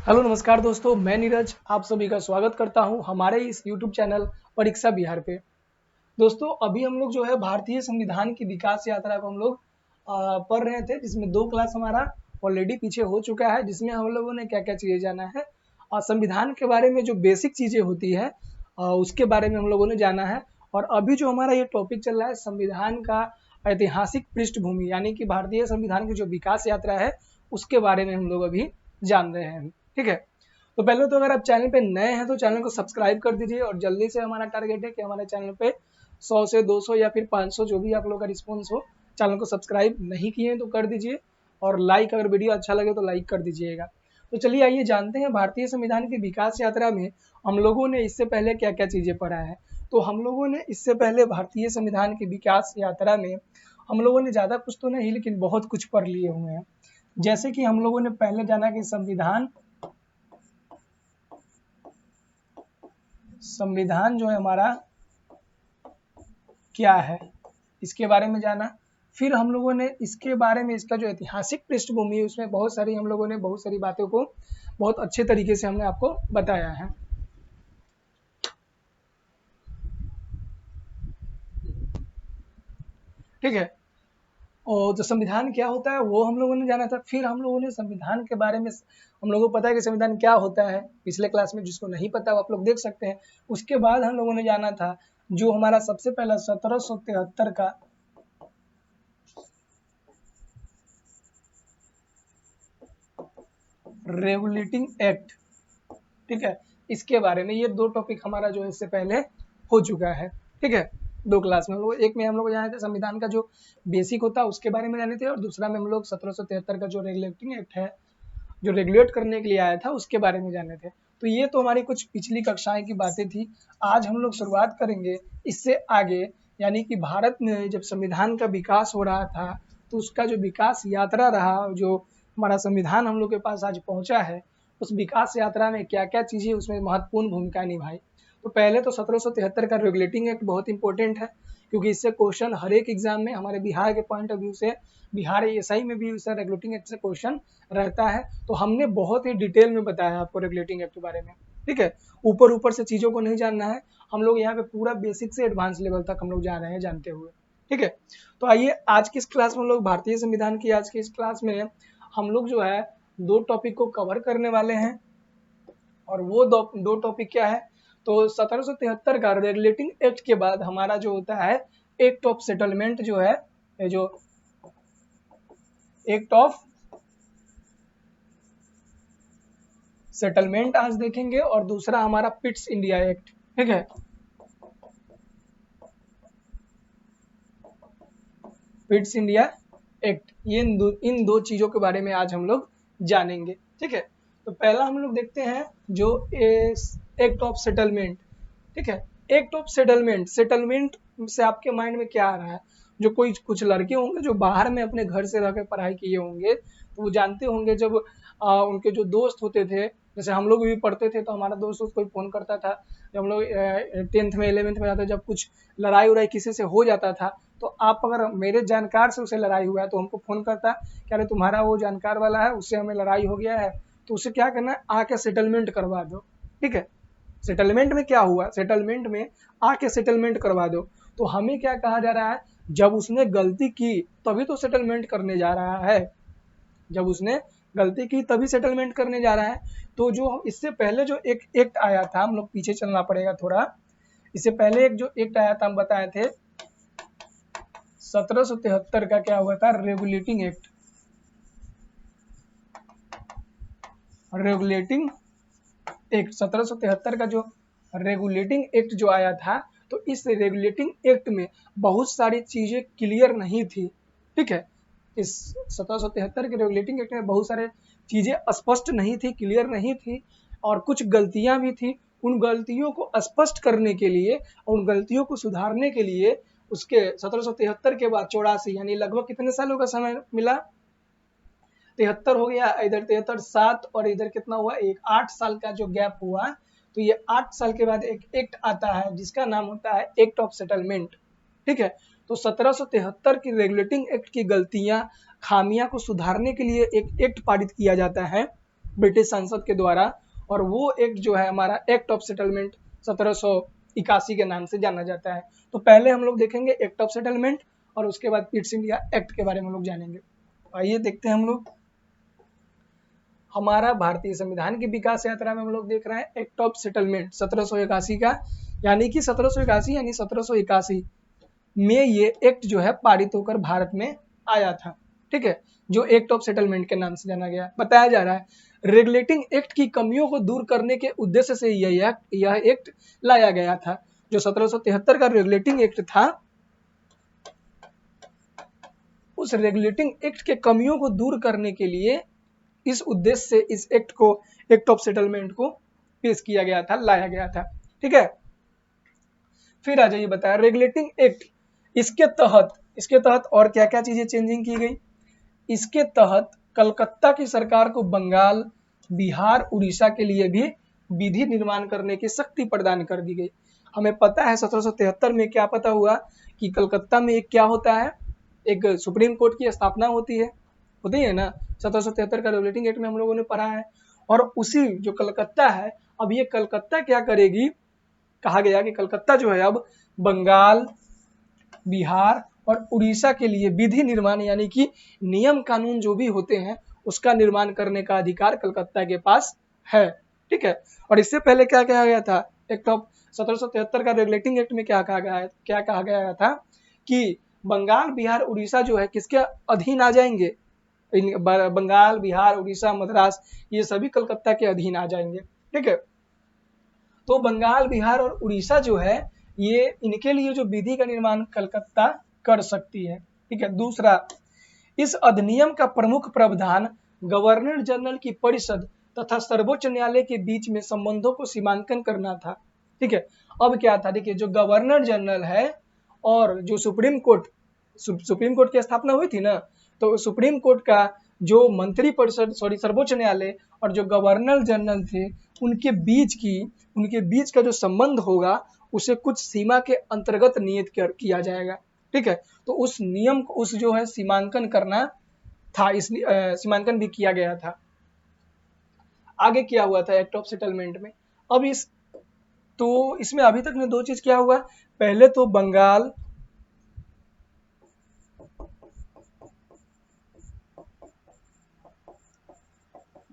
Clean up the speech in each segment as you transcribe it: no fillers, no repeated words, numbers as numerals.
Hello नमस्कार दोस्तों, मैं नीरज आप सभी का स्वागत करता हूं हमारे इस यूट्यूब चैनल परीक्षा बिहार पे। दोस्तों अभी हम लोग जो है भारतीय संविधान की विकास यात्रा को हम लोग पढ़ रहे थे, जिसमें 2 क्लास हमारा ऑलरेडी पीछे हो चुका है, जिसमें हम लोगों ने क्या क्या चीज़ें जाना है और संविधान के बारे में जो बेसिक चीज़ें होती है उसके बारे में हम लोगों ने जाना है। और अभी जो हमारा ये टॉपिक चल रहा है संविधान का ऐतिहासिक पृष्ठभूमि, यानी कि भारतीय संविधान की जो विकास यात्रा है उसके बारे में हम लोग अभी जान रहे हैं। ठीक है, तो पहले तो अगर आप चैनल पे नए हैं तो चैनल को सब्सक्राइब कर दीजिए और जल्दी से हमारा टारगेट है कि हमारे चैनल पे 100 से 200 या फिर 500 जो भी आप लोग का रिस्पॉन्स हो, चैनल को सब्सक्राइब नहीं किए हैं तो कर दीजिए और लाइक, अगर वीडियो अच्छा लगे तो लाइक कर दीजिएगा। तो चलिए आइए जानते हैं भारतीय संविधान की विकास यात्रा में हम लोगों ने इससे पहले क्या क्या चीज़ें पढ़ा है। तो हम लोगों ने इससे पहले भारतीय संविधान की विकास यात्रा में हम लोगों ने ज़्यादा कुछ तो नहीं लेकिन बहुत कुछ पढ़ लिए हुए हैं। जैसे कि हम लोगों ने पहले जाना कि संविधान जो है हमारा क्या है, इसके बारे में जाना। फिर हम लोगों ने इसके बारे में इसका जो ऐतिहासिक पृष्ठभूमि है उसमें बहुत सारी हम लोगों ने बहुत सारी बातों को बहुत अच्छे तरीके से हमने आपको बताया है। ठीक है, और जो संविधान क्या होता है वो हम लोगों ने जाना था। फिर हम लोगों ने संविधान के बारे में, हम लोगों को पता है कि संविधान क्या होता है, पिछले क्लास में जिसको नहीं पता वो आप लोग देख सकते हैं। उसके बाद हम लोगों ने जाना था जो हमारा सबसे पहला 1773 का रेगुलेटिंग एक्ट, ठीक है, इसके बारे में। ये 2 टॉपिक हमारा जो है इससे पहले हो चुका है। ठीक है, 2 क्लास में हम लोग, एक में हम लोग जाने थे संविधान का जो बेसिक होता है उसके बारे में जाने थे और दूसरा में हम लोग 1773 का जो रेगुलेटिंग एक्ट है, जो रेगुलेट करने के लिए आया था, उसके बारे में जाने थे। तो ये तो हमारी कुछ पिछली कक्षाएं की बातें थी। आज हम लोग शुरुआत करेंगे इससे आगे, यानी कि भारत में जब संविधान का विकास हो रहा था तो उसका जो विकास यात्रा रहा, जो हमारा संविधान हम लोग के पास आज पहुंचा है, उस विकास यात्रा में क्या क्या चीज़ें उसमें महत्वपूर्ण भूमिका निभाई। तो पहले तो 1773 का रेगुलेटिंग एक्ट बहुत इंपॉर्टेंट है, क्योंकि इससे क्वेश्चन हर एक एग्जाम में हमारे बिहार के पॉइंट ऑफ व्यू से, बिहार एएसआई में भी इससे रेगुलेटिंग एक्ट से क्वेश्चन रहता है। तो हमने बहुत ही डिटेल में बताया आपको रेगुलेटिंग एक्ट के बारे में। ठीक है, ऊपर ऊपर से चीज़ों को नहीं जानना है, हम लोग यहाँ पे पूरा बेसिक से एडवांस लेवल तक हम लोग जा रहे हैं जानते हुए। ठीक है, तो आइए आज की इस क्लास में हम लोग भारतीय संविधान की आज की इस क्लास में हम लोग जो है 2 टॉपिक को कवर करने वाले हैं। और वो 2 टॉपिक क्या है, तो 1773 का रेगुलेटिंग एक्ट के बाद हमारा जो होता है एक्ट ऑफ सेटलमेंट, जो है जो एक्ट ऑफ सेटलमेंट आज देखेंगे, और दूसरा हमारा पिट्स इंडिया एक्ट। ठीक है, पिट्स इंडिया एक्ट, ये इन दो चीजों के बारे में आज हम लोग जानेंगे। ठीक है, तो पहला हम लोग देखते हैं जो एक्ट ऑफ सेटलमेंट। ठीक है, एक्ट ऑफ सेटलमेंट, सेटलमेंट से आपके माइंड में क्या आ रहा है? जो कोई कुछ लड़के होंगे जो बाहर में अपने घर से रहकर पढ़ाई किए होंगे तो वो जानते होंगे, जब उनके जो दोस्त होते थे, जैसे हम लोग भी पढ़ते थे तो हमारा दोस्त कोई फोन करता था, जब हम लोग 10th में 11th में जाते, जब कुछ लड़ाई उड़ाई किसी से हो जाता था तो आप अगर मेरे जानकार से उसे लड़ाई हुआ है तो हमको फोन करता कि अरे तुम्हारा वो जानकार वाला है, उससे हमें लड़ाई हो गया है, तो उसे क्या करना है, आके सेटलमेंट करवा दो। ठीक है, सेटलमेंट में क्या हुआ, सेटलमेंट में आके सेटलमेंट करवा दो। तो हमें क्या कहा जा रहा है, जब उसने गलती की तभी तो सेटलमेंट करने जा रहा है, जब उसने गलती की तभी सेटलमेंट करने जा रहा है। तो जो इससे पहले जो एक एक्ट आया था, हम लोग पीछे चलना पड़ेगा थोड़ा, इससे पहले एक जो एक्ट आया था हम बताए थे 1773 का, क्या हुआ था, रेगुलेटिंग एक्ट। रेगुलेटिंग एक्ट 1773 का जो रेगुलेटिंग एक्ट जो आया था, तो इस रेगुलेटिंग एक्ट में बहुत सारी चीजें क्लियर नहीं थी। ठीक है, इस 1773 के रेगुलेटिंग एक्ट में बहुत सारे चीजें स्पष्ट नहीं थी, क्लियर नहीं थी, और कुछ गलतियां भी थी। उन गलतियों को स्पष्ट करने के लिए, उन गलतियों को सुधारने के लिए उसके 1773 के बाद 84, यानी लगभग कितने सालों का समय मिला, 73 हो गया, इधर 73 7 और इधर कितना हुआ, एक 8 साल का जो गैप हुआ। तो ये 8 साल के बाद एक एक्ट आता है जिसका नाम होता है एक्ट ऑफ सेटलमेंट। ठीक है, तो 1773 की रेगुलेटिंग एक्ट की गलतियां, खामियां को सुधारने के लिए एक एक्ट पारित किया जाता है ब्रिटिश संसद के द्वारा, और वो एक्ट जो है हमारा एक्ट ऑफ सेटलमेंट 1781 के नाम से जाना जाता है। तो पहले हम लोग देखेंगे एक्ट ऑफ सेटलमेंट और उसके बाद ईस्ट इंडिया एक्ट के बारे में हम लोग जानेंगे। आइए देखते हैं हम लोग। हमारा भारतीय संविधान की विकास यात्रा में हम लोग देख रहे हैं एक्ट ऑफ सेटलमेंट 1781 का, यानी कि 1781 यानी 1781 में ये एक्ट जो है पारित होकर भारत में आया था। ठीक है, जो एक्ट ऑफ सेटलमेंट के नाम से जाना गया। बताया जा रहा है रेगुलेटिंग एक्ट की कमियों को दूर करने के उद्देश्य से यह एक्ट लाया गया था। जो 1773 का रेगुलेटिंग एक्ट था, उस रेगुलेटिंग एक्ट के कमियों को दूर करने के लिए इस उद्देश्य से इस एक्ट को, एक्ट ऑफ सेटलमेंट को पेश किया गया था, लाया गया था। ठीक है, फिर आ जाइए बताया रेगुलेटिंग एक्ट, इसके तहत और क्या क्या चीजें चेंजिंग की गई। इसके तहत कलकत्ता की सरकार को बंगाल, बिहार, उड़ीसा के लिए भी विधि निर्माण करने की शक्ति प्रदान कर दी गई। हमें पता है 1773 में क्या पता हुआ कि कलकत्ता में एक क्या होता है, एक सुप्रीम कोर्ट की स्थापना होती है ना। 1773 का रेगुलेटिंग एक्ट में हम लोगों ने पढ़ा है। और उसी जो कलकत्ता है, अब ये कलकत्ता क्या करेगी, कहा गया कि कलकत्ता जो है अब बंगाल, बिहार और उड़ीसा के लिए विधि निर्माण यानी कि नियम कानून जो भी होते हैं उसका निर्माण करने का अधिकार कलकत्ता के पास है। ठीक है, और इससे पहले क्या कहा गया था, एक्ट ऑफ 1773 का रेगुलेटिंग एक्ट में क्या कहा गया था कि बंगाल, बिहार, उड़ीसा जो है किसके अधीन आ जाएंगे, बंगाल, बिहार, उड़ीसा, मद्रास, ये सभी कलकत्ता के अधीन आ जाएंगे। ठीक है, तो बंगाल, बिहार और उड़ीसा जो है ये इनके लिए जो विधि का निर्माण कलकत्ता कर सकती है। ठीक है, दूसरा, इस अधिनियम का प्रमुख प्रावधान गवर्नर जनरल की परिषद तथा सर्वोच्च न्यायालय के बीच में संबंधों को सीमांकन करना था। ठीक है, अब क्या था, देखिए जो गवर्नर जनरल है और जो सुप्रीम कोर्ट की स्थापना हुई थी ना, तो सुप्रीम कोर्ट का जो मंत्री परिषद सर्वोच्च न्यायालय और जो गवर्नर जनरल थे उनके बीच का जो संबंध होगा उसे कुछ सीमा के अंतर्गत नियत किया जाएगा। ठीक है, तो उस नियम को, उस जो है सीमांकन करना था, इसलिए सीमांकन भी किया गया था। आगे क्या हुआ था एक्ट ऑफ सेटलमेंट में, अब इसमें अभी तक में दो चीज क्या हुआ, पहले तो बंगाल,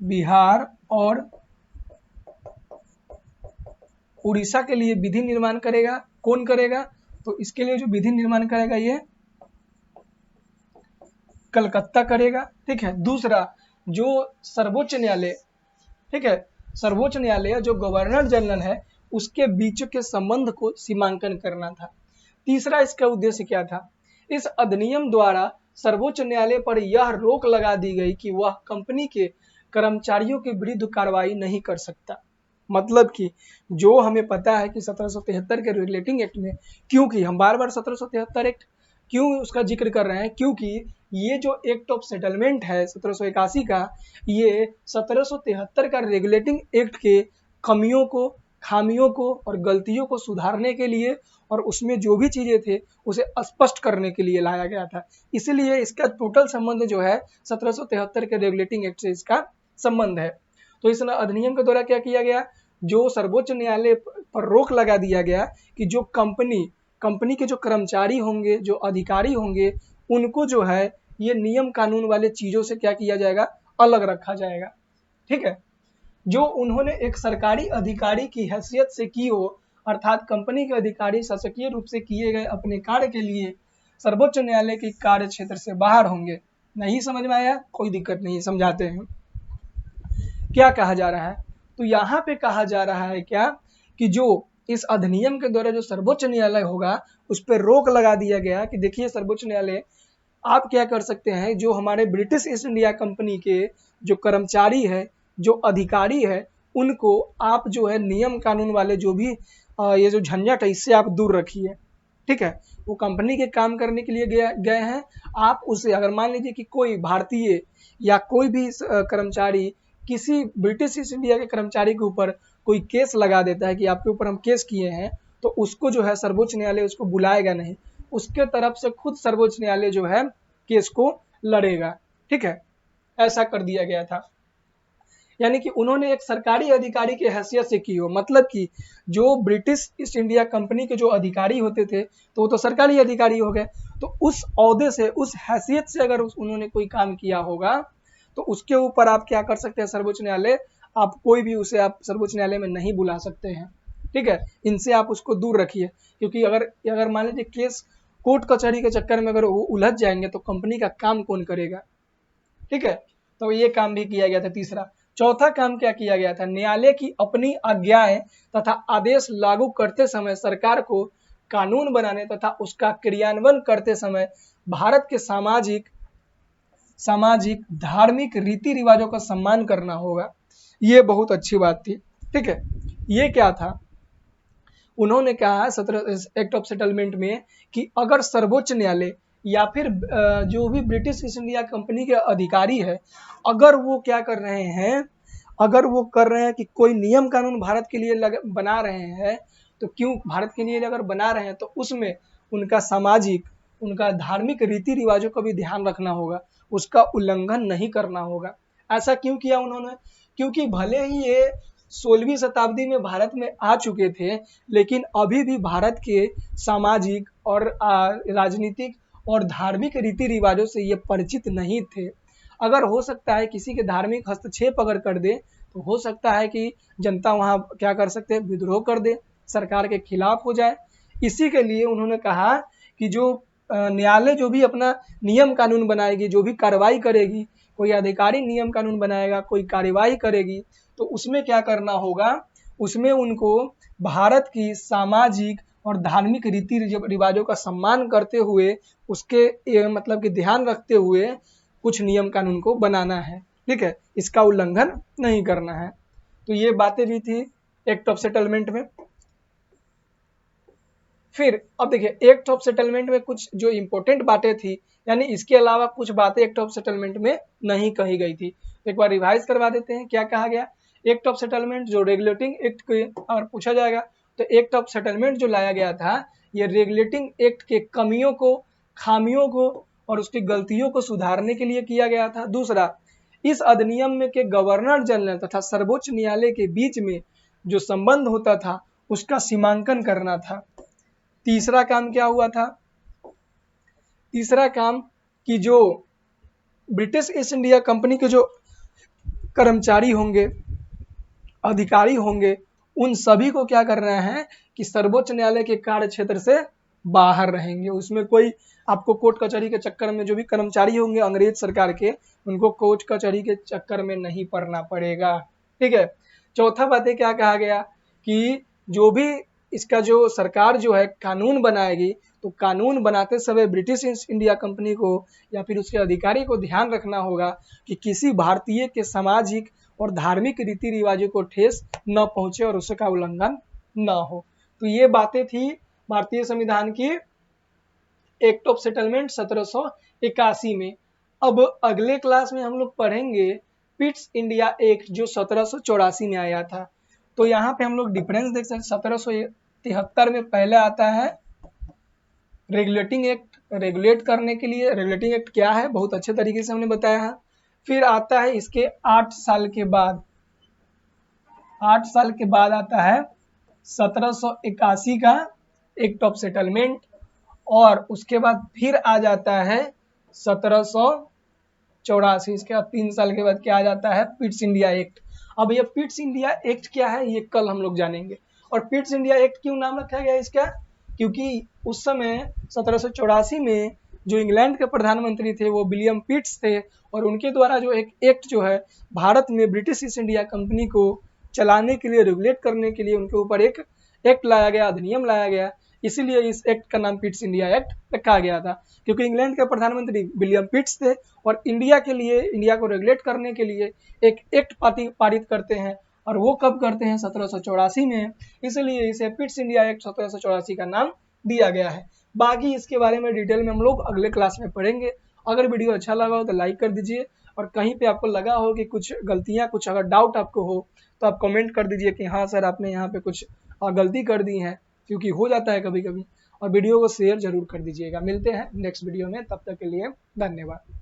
बिहार और उड़ीसा के लिए विधि निर्माण करेगा। कौन करेगा, तो इसके लिए जो विधि निर्माण करेगा ये कलकत्ता करेगा। ठीक है, दूसरा जो सर्वोच्च न्यायालय, ठीक है, सर्वोच्च न्यायालय जो गवर्नर जनरल है उसके बीच के संबंध को सीमांकन करना था। तीसरा इसका उद्देश्य क्या था, इस अधिनियम द्वारा सर्वोच्च न्यायालय पर यह रोक लगा दी गई कि वह कंपनी के कर्मचारियों के विरुद्ध कार्रवाई नहीं कर सकता। मतलब कि जो हमें पता है कि 1773 के रेगुलेटिंग एक्ट में, क्योंकि हम बार बार 1773 एक्ट क्यों उसका जिक्र कर रहे हैं, क्योंकि ये जो एक्ट ऑफ सेटलमेंट है 1781 का, ये 1773 का रेगुलेटिंग एक्ट के कमियों को, खामियों को और गलतियों को सुधारने के लिए और उसमें जो भी चीजें थे उसे स्पष्ट करने के लिए लाया गया था। इसीलिए इसका टोटल संबंध जो है 1773 के रेगुलेटिंग एक्ट से इसका संबंध है। तो इस अधिनियम के द्वारा क्या किया गया, जो सर्वोच्च न्यायालय पर रोक लगा दिया गया कि जो कंपनी के जो कर्मचारी होंगे, जो अधिकारी होंगे, उनको जो है ये नियम कानून वाले चीजों से क्या किया जाएगा, अलग रखा जाएगा। ठीक है, जो उन्होंने एक सरकारी अधिकारी की हैसियत से की हो, अर्थात कंपनी के अधिकारी शासकीय रूप से किए गए अपने कार्य के लिए सर्वोच्च न्यायालय के कार्य क्षेत्र से बाहर होंगे। नहीं समझ में आया, कोई दिक्कत नहीं, समझाते हैं। क्या कहा जा रहा है, तो यहाँ पे कहा जा रहा है क्या कि जो इस अधिनियम के द्वारा जो सर्वोच्च न्यायालय होगा उस पर रोक लगा दिया गया कि देखिए सर्वोच्च न्यायालय आप क्या कर सकते हैं, जो हमारे ब्रिटिश ईस्ट इंडिया कंपनी के जो कर्मचारी है, जो अधिकारी है, उनको आप जो है नियम कानून वाले जो भी ये जो झंझट है इससे आप दूर रखिए। ठीक है, वो कंपनी के काम करने के लिए गए हैं, आप उसे, अगर मान लीजिए कि कोई भारतीय या कोई भी कर्मचारी किसी ब्रिटिश ईस्ट इंडिया के कर्मचारी के ऊपर कोई केस लगा देता है कि आपके ऊपर हम केस किए हैं, तो उसको जो है सर्वोच्च न्यायालय उसको बुलाएगा नहीं, उसके तरफ से खुद सर्वोच्च न्यायालय जो है केस को लड़ेगा। ठीक है, ऐसा कर दिया गया था। यानी कि उन्होंने एक सरकारी अधिकारी की हैसियत से की हो, मतलब कि जो ब्रिटिश ईस्ट इंडिया कंपनी के जो अधिकारी होते थे तो वो तो सरकारी अधिकारी हो गए, तो उस ओहदे से, उस हैसियत से अगर उन्होंने कोई काम किया होगा तो उसके ऊपर आप क्या कर सकते हैं, सर्वोच्च न्यायालय, आप कोई भी उसे आप सर्वोच्च न्यायालय में नहीं बुला सकते हैं। ठीक है, इनसे आप उसको दूर रखिए, क्योंकि अगर मान लीजिए केस कोर्ट कचहरी के चक्कर में अगर वो उलझ जाएंगे तो कंपनी का काम कौन करेगा। ठीक है, तो ये काम भी किया गया था। तीसरा, चौथा काम क्या किया गया था, न्यायालय की अपनी आज्ञाएं तथा आदेश लागू करते समय सरकार को कानून बनाने तथा उसका क्रियान्वयन करते समय भारत के सामाजिक धार्मिक रीति रिवाजों का सम्मान करना होगा। ये बहुत अच्छी बात थी। ठीक है, ये क्या था, उन्होंने कहा 17 एक्ट ऑफ सेटलमेंट में कि अगर सर्वोच्च न्यायालय या फिर जो भी ब्रिटिश ईस्ट इंडिया कंपनी के अधिकारी है, अगर वो क्या कर रहे हैं, अगर वो कर रहे हैं कि कोई नियम कानून भारत के लिए बना रहे हैं, तो क्यों भारत के लिए अगर बना रहे हैं तो उसमें उनका सामाजिक, उनका धार्मिक रीति रिवाजों का भी ध्यान रखना होगा, उसका उल्लंघन नहीं करना होगा। ऐसा क्यों किया उन्होंने, क्योंकि भले ही ये 16वीं शताब्दी में भारत में आ चुके थे, लेकिन अभी भी भारत के सामाजिक और राजनीतिक और धार्मिक रीति रिवाजों से ये परिचित नहीं थे। अगर हो सकता है किसी के धार्मिक हस्तक्षेप अगर कर दे तो हो सकता है कि जनता वहाँ क्या कर सकते हैं, विद्रोह कर दे, सरकार के खिलाफ हो जाए। इसी के लिए उन्होंने कहा कि जो न्यायालय जो भी अपना नियम कानून बनाएगी, जो भी कार्रवाई करेगी, कोई अधिकारी नियम कानून बनाएगा, कोई कार्यवाही करेगी, तो उसमें क्या करना होगा, उसमें उनको भारत की सामाजिक और धार्मिक रीति रिवाजों का सम्मान करते हुए, उसके मतलब कि ध्यान रखते हुए कुछ नियम कानून को बनाना है। ठीक है, इसका उल्लंघन नहीं करना है। तो ये बातें भी थी एक्ट ऑफ सेटलमेंट में। फिर अब देखिए एक्ट ऑफ सेटलमेंट में कुछ जो इंपॉर्टेंट बातें थी, यानी इसके अलावा कुछ बातें एक्ट ऑफ सेटलमेंट में नहीं कही गई थी। एक बार रिवाइज करवा देते हैं क्या कहा गया। एक्ट ऑफ सेटलमेंट जो रेगुलेटिंग एक्ट के अगर पूछा जाएगा तो एक्ट ऑफ सेटलमेंट जो लाया गया था, ये रेगुलेटिंग एक्ट के कमियों को, खामियों को और उसकी गलतियों को सुधारने के लिए किया गया था। दूसरा, इस अधिनियम में के गवर्नर जनरल तथा सर्वोच्च न्यायालय के बीच में जो संबंध होता था उसका सीमांकन करना था। तीसरा काम क्या हुआ था, तीसरा काम कि जो ब्रिटिश ईस्ट इंडिया कंपनी के जो कर्मचारी होंगे, अधिकारी होंगे, उन सभी को क्या करना है कि सर्वोच्च न्यायालय के कार्य क्षेत्र से बाहर रहेंगे। उसमें कोई आपको कोर्ट कचहरी के चक्कर में, जो भी कर्मचारी होंगे अंग्रेज सरकार के, उनको कोर्ट कचहरी के चक्कर में नहीं पड़ना पड़ेगा। ठीक है, चौथा बातें क्या कहा गया कि जो भी इसका जो सरकार जो है कानून बनाएगी, तो कानून बनाते समय ब्रिटिश ईस्ट इंडिया कंपनी को या फिर उसके अधिकारी को ध्यान रखना होगा कि किसी भारतीय के सामाजिक और धार्मिक रीति रिवाजों को ठेस न पहुंचे और उसका उल्लंघन न हो। तो ये बातें थी भारतीय संविधान की एक्ट ऑफ सेटलमेंट 1781 में। अब अगले क्लास में हम लोग पढ़ेंगे पिट्स इंडिया एक्ट जो 1784 में आया था। तो यहाँ पे हम लोग डिफरेंस देख सकते हैं। 1773 में पहले आता है रेगुलेटिंग एक्ट, रेगुलेट करने के लिए। रेगुलेटिंग एक्ट क्या है बहुत अच्छे तरीके से हमने बताया है। फिर आता है इसके 8 साल के बाद, 8 साल के बाद आता है 1781 का एक्ट ऑफ सेटलमेंट, और उसके बाद फिर आ जाता है 1784। इसके बाद 3 साल के बाद क्या आ जाता है, पिट्स इंडिया एक्ट। अब ये पिट्स इंडिया एक्ट क्या है ये कल हम लोग जानेंगे। और पिट्स इंडिया एक्ट क्यों नाम रखा गया इसका, क्योंकि उस समय 1784 में जो इंग्लैंड के प्रधानमंत्री थे वो विलियम पिट्स थे, और उनके द्वारा जो एक एक्ट जो है भारत में ब्रिटिश ईस्ट इंडिया कंपनी को चलाने के लिए, रेगुलेट करने के लिए उनके ऊपर एक एक्ट लाया गया, अधिनियम लाया गया। इसीलिए इस एक्ट का नाम पिट्स इंडिया एक्ट रखा गया था, क्योंकि इंग्लैंड के प्रधानमंत्री विलियम पिट्स थे और इंडिया के लिए, इंडिया को रेगुलेट करने के लिए एक एक्ट पारित करते हैं, और वो कब करते हैं 1784 में। इसलिए इसे पिट्स इंडिया एक्ट 1784 का नाम दिया गया है। बाकी इसके बारे में डिटेल में हम लोग अगले क्लास में पढ़ेंगे। अगर वीडियो अच्छा लगा हो तो लाइक कर दीजिए, और कहीं पे आपको लगा हो कि कुछ गलतियां, कुछ अगर डाउट आपको हो तो आप कमेंट कर दीजिए कि हाँ सर आपने यहाँ पे कुछ गलती कर दी है, क्योंकि हो जाता है कभी कभी। और वीडियो को शेयर जरूर कर दीजिएगा। मिलते हैं नेक्स्ट वीडियो में, तब तक के लिए धन्यवाद।